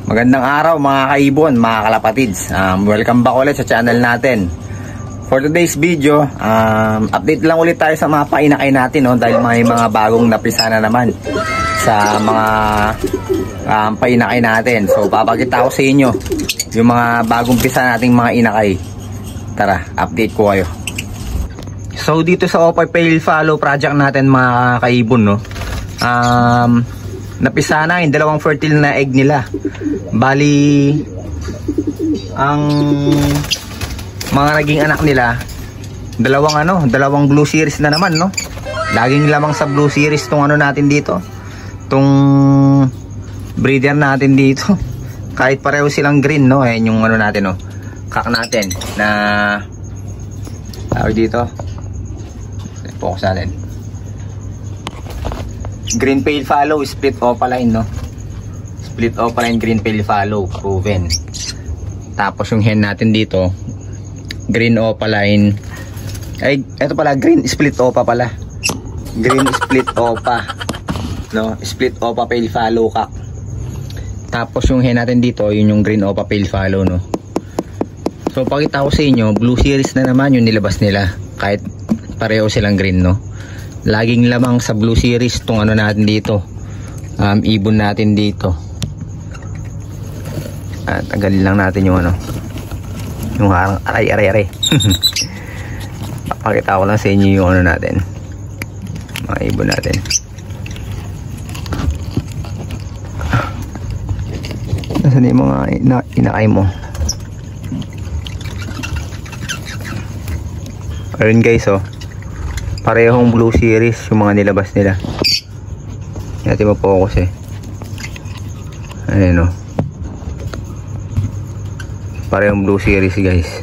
Magandang araw mga kaibon, mga kalapatids. Welcome back ulit sa channel natin. For today's video, update lang ulit tayo sa mga painakay natin, no? Dahil may mga bagong napisa na naman sa mga painakay natin. So papakita ko sa inyo yung mga bagong pisa nating mga inakay. Tara, update ko kayo. So dito sa Opay Pale Follow project natin mga kaibon, no? Napisa na yung dalawang fertile na egg nila. Bali ang mga naging anak nila dalawang blue series na naman, no? Laging lamang sa blue series tong ano natin dito, tong breeder natin dito. Kahit pareho silang green, no? Ayan yung ano natin, no? Kak natin na tawag dito, focus natin. Green Pale Follow, split opaline, no? Split opaline Green Pale Follow, proven. Tapos yung hen natin dito, green opaline. Ay, eto pala, green split opa pala. Green split opa, no? Split opa Pale Follow kak. Tapos yung hen natin dito, yun yung green opa Pale Follow, no? So pakita ko sa inyo, blue series na naman yung nilabas nila. Kahit pareho silang green, no? Laging lamang sa blue series tong ano natin dito, ibon natin dito. At tagalin lang natin yung ano, yung aray. Pakita ko lang sa inyo yung ano natin, mga ibon natin. Nasaan yung mga inakay mo? Ayun guys, oh, parehong blue series yung mga nilabas nila. Hindi natin ma-focus eh. Ayan, o. Parehong blue series guys.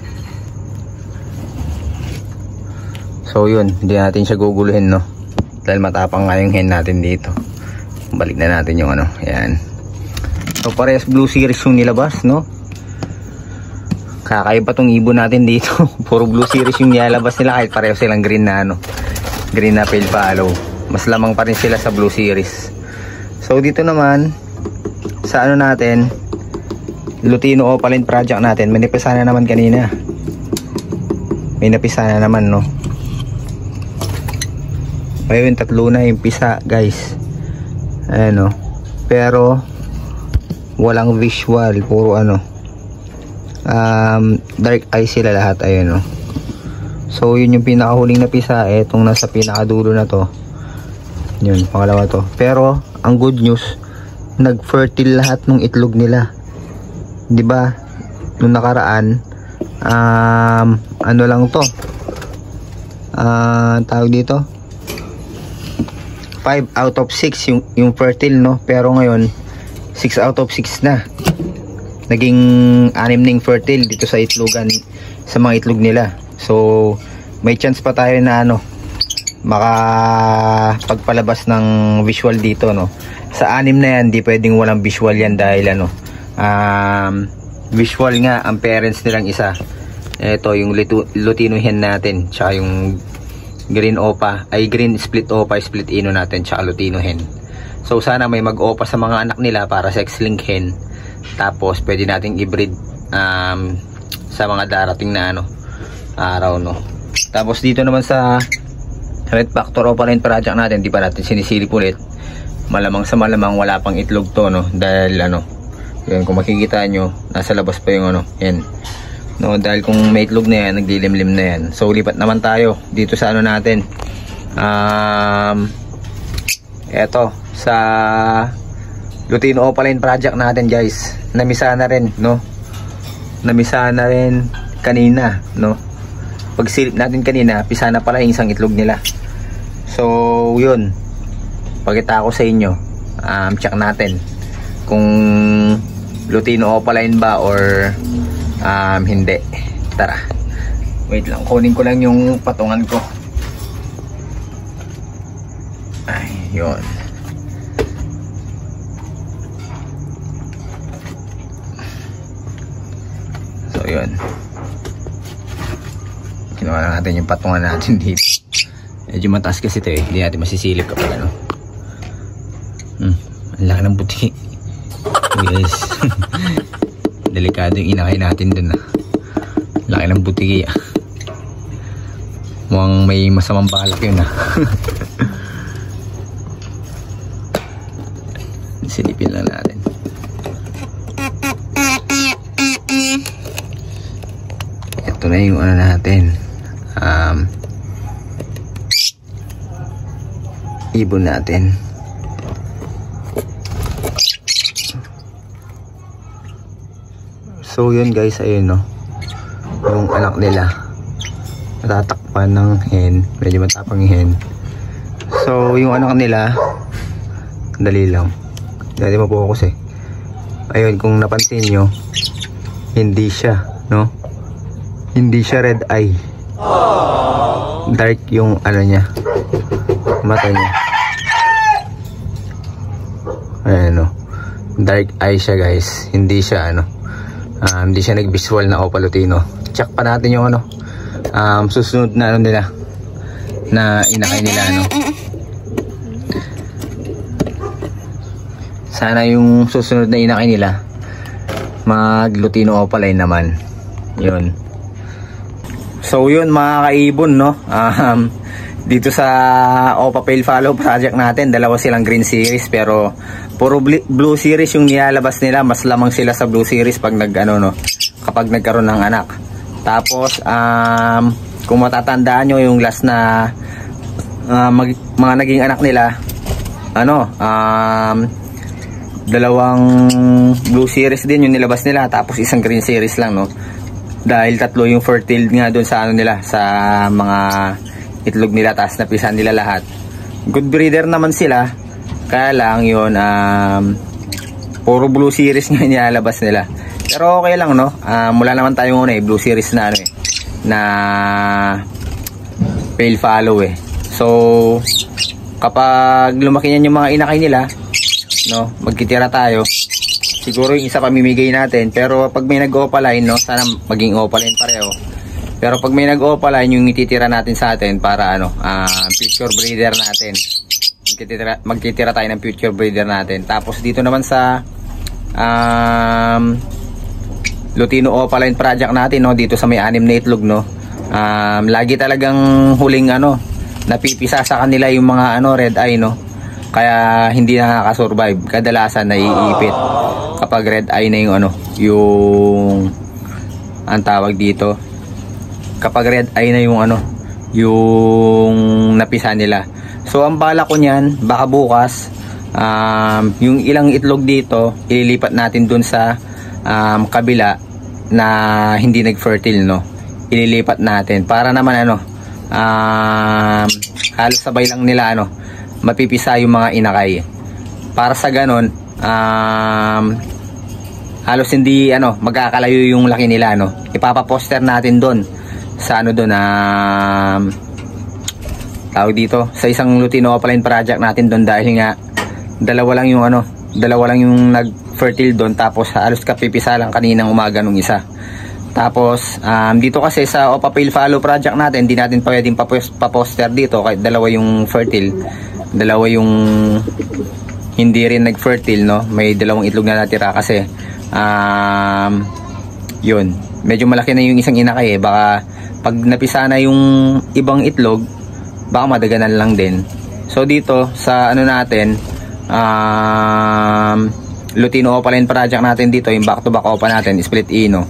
So yun, hindi natin siya guguluhin, no? Dahil matapang nga yung hen natin dito. Balik na natin yung ano. Ayan. So parehas blue series yung nilabas, no? Kakaiba tong ibon natin dito. Puro blue series yung nilalabas nila kahit pareho silang green na ano, green na Pale Follow. Mas lamang pa rin sila sa blue series. So dito naman sa ano natin, Lutino Opaline project natin, may napisa na naman kanina. May napisa na naman, no? Ayun, tatlo na yung pisa guys. Ayan, no? Pero walang visual, puro ano, dark eye sila lahat. Ayun, no? So yun yung pinakahuling na pisa, etong nasa pinakadulo na to. Yun, pangalawa to. Pero ang good news, nag-fertile lahat ng itlog nila. 'Di ba? Nung nakaraan, ano lang to? Tawag dito, 5 out of 6 yung fertile, no? Pero ngayon 6 out of 6 na. Naging 6 ning fertile dito sa itlogan, sa mga itlog nila. So may chance pa tayo na ano, makapagpalabas ng visual dito, no? Sa 6 na yan, di pwedeng walang visual yan dahil ano, visual nga ang parents nilang isa. Ito yung Lutino hen natin, tsaka yung green opa, ay green split opa, split ino natin, tsaka Lutino hen. So sana may mag-opa sa mga anak nila para sa X-link hen. Tapos pwede nating i-breed sa mga darating na ano, araw, no? Tapos dito naman sa Red Factor Opaline project natin, di pa natin sinisilip ulit. Malamang sa malamang wala pang itlog to, no? Dahil ano, yun, kung makikita nyo, nasa labas pa yung ano, yan, no? Dahil kung may itlog na yan, nagdilimlim na yan. So lipat naman tayo dito sa ano natin, eto sa Lutino Opaline project natin guys. Namisa na rin, no? Namisa na rin kanina, no? Pag silip natin kanina, pisa na pala yung isang itlog nila. So yun, pakita ko sa inyo, check natin kung Lutino Opaline ba or hindi. Tara, wait lang, kunin ko lang yung patungan ko. Ay, yun. So yun, kinuha na natin yung patungan natin dito. Medyo mataas kasi ito eh, hindi natin masisilip kapag ano. Ang laki ng buti. guys. Delikado yung inakay natin dun laki ng butiki mukhang may masamang balak yun silipin lang natin. Ito na yung ano natin, ibon natin. So yun guys, ayun no, yung anak nila natatakpan ng hen, medyo matapang yung hen. So yung anak nila, dali lang, hindi mapokus ayun, kung napansin nyo, hindi siya no, hindi siya red eye, dark yung ano niya, mata niya, ayan no, dark eye siya guys, hindi siya ano, hindi siya nag-visual na Opa Lutino. Check pa natin yung ano, susunod na ano nila, na inakay nila ano. Sana yung susunod na inakay nila mag Lutino Opaline naman. Yun. So yun mga kaibon no, dito sa Opa Pale Follow project natin, dalawa silang green series pero puro blue series yung nilalabas nila. Mas lamang sila sa blue series pag nag-ano no, kapag nagkaroon ng anak. Tapos kung matatandaan nyo yung last na mga naging anak nila, ano, dalawang blue series din yung nilabas nila, tapos isang green series lang no, dahil tatlo yung fertile nga doon sa ano nila, sa mga itlog nila, tapos napisan nila lahat. Good breeder naman sila, kaya lang yun, puro blue series nga nilalabas nila. Pero okay lang no, mula naman tayong una blue series na ano na Pale Follow So kapag lumaki yan yung mga inakay nila no, magkitira tayo. Siguro yung isa pamimigay natin, pero pag may nag-opaline no, sana maging opaline pareho. Pero pag may nag-opaline, yung ititira natin sa atin para ano, future breeder natin. Magtitira tayo ng future breeder natin. Tapos dito naman sa Lutino Opaline project natin no, dito sa may 6 na itlog no, lagi talagang huling ano, napipisa sa kanila yung mga ano, red eye no, kaya hindi nakaka-survive. Kadalasan naiipit kapag red eye na yung ano, yung ang tawag dito, kapag red eye na yung ano, yung napisa nila. So ang bala ko niyan, baka bukas yung ilang itlog dito ililipat natin dun sa kabila na hindi nag-fertile no, ililipat natin para naman ano, halos sabay lang nila ano, mapipisa yung mga inakay, para sa ganon halos hindi ano, magkakalayo yung laki nila no. Ipapaposter natin doon sa ano doon, tawag dito, sa isang Lutino Opaline project natin doon, dahil nga dalawa lang yung ano, dalawa lang yung nag-fertile doon, tapos halos kapipisa lang kaninang umaga nung isa. Tapos dito kasi sa Opa Pale Follow project natin, hindi natin pwedeng paposter dito kahit dalawa yung fertile, dalawa yung hindi rin nag-fertile no, may dalawang itlog na natira kasi yun, medyo malaki na yung isang inakay baka pag napisa na yung ibang itlog, baka madaganan lang din. So dito sa ano natin, Lutino Opaline project natin dito, yung back to back opa natin, split ino,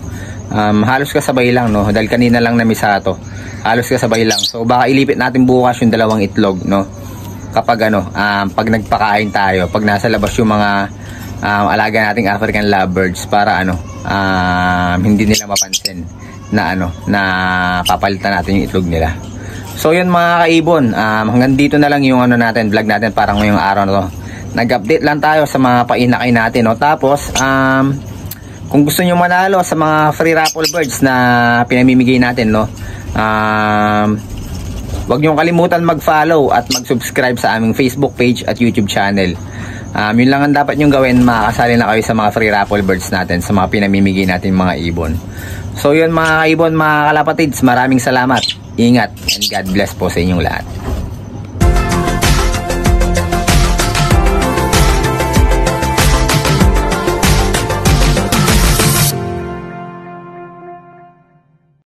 halos kasabay lang no, dahil kanina lang namisa to, halos kasabay lang. So baka ilipit natin bukas yung dalawang itlog no, kapag ano, pag nagpakain tayo, pag nasa labas yung mga alaga nating African lovebirds, para ano, hindi nila mapansin na ano, na papalitan natin yung itlog nila. So yun mga kaibon, hanggang dito na lang yung ano natin, vlog natin parang ngayong araw na to. Nag-update lang tayo sa mga painakay natin no. Tapos kung gusto nyo manalo sa mga free raffle birds na pinamimigay natin no, huwag nyo kalimutan mag-follow at mag-subscribe sa aming Facebook page at YouTube channel. Yun lang ang dapat nyo gawin, makakasali na kayo sa mga free raffle birds natin, sa mga pinamimigay natin mga ibon. So yun mga ibon, mga kalapatids, maraming salamat, ingat, and God bless po sa inyong lahat.